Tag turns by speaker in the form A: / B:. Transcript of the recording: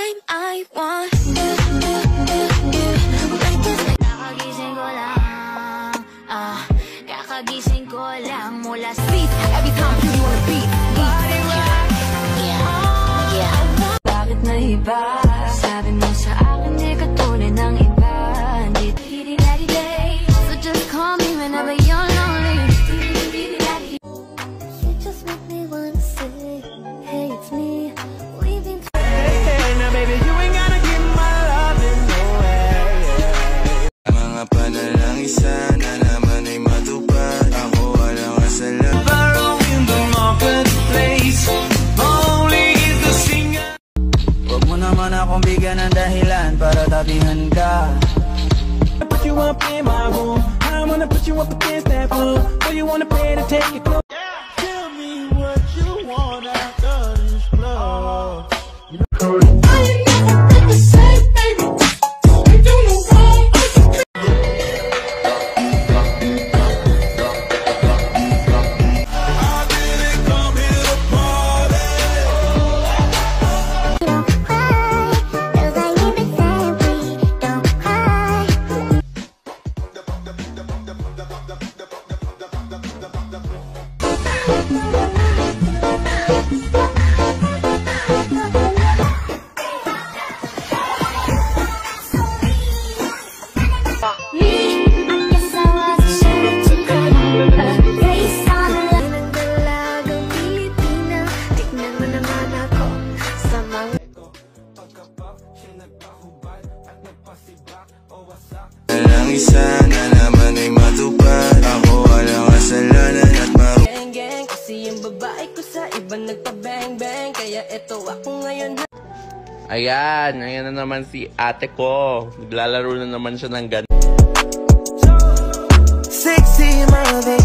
A: time I want. Kakagising ko lang, kakagising ko lang mula sa beat. Every time you wanna beat, body rock, yeah. Bakit na iba? Sabi mo sa akin di ka tunay ng iba. So just call me whenever you're lonely. You just make me wanna say, hey, it's me. We've been
B: hey, now baby, you ain't gotta give my love in no way.
C: Mga panalangin sana naman ay matupad. Ako walang asala.
B: Borrow in the marketplace, only the singer.
C: Huwag mo naman akong bigyan ng dahilan para tabihan ka.
B: Put you up in my room, I wanna put you up against that floor. So you wanna pay to take it close. Tell me what you want after this club.
C: Ang isa na naman ay matupad. Ako walang kasalanan at
D: Geng-geng, kasi yung babae ko sa iba nagpa-bang-bang. Kaya eto ako ngayon.
E: Ayan na naman si ate ko. Naglalaro na naman siya ng ganun.
B: Sexy mother.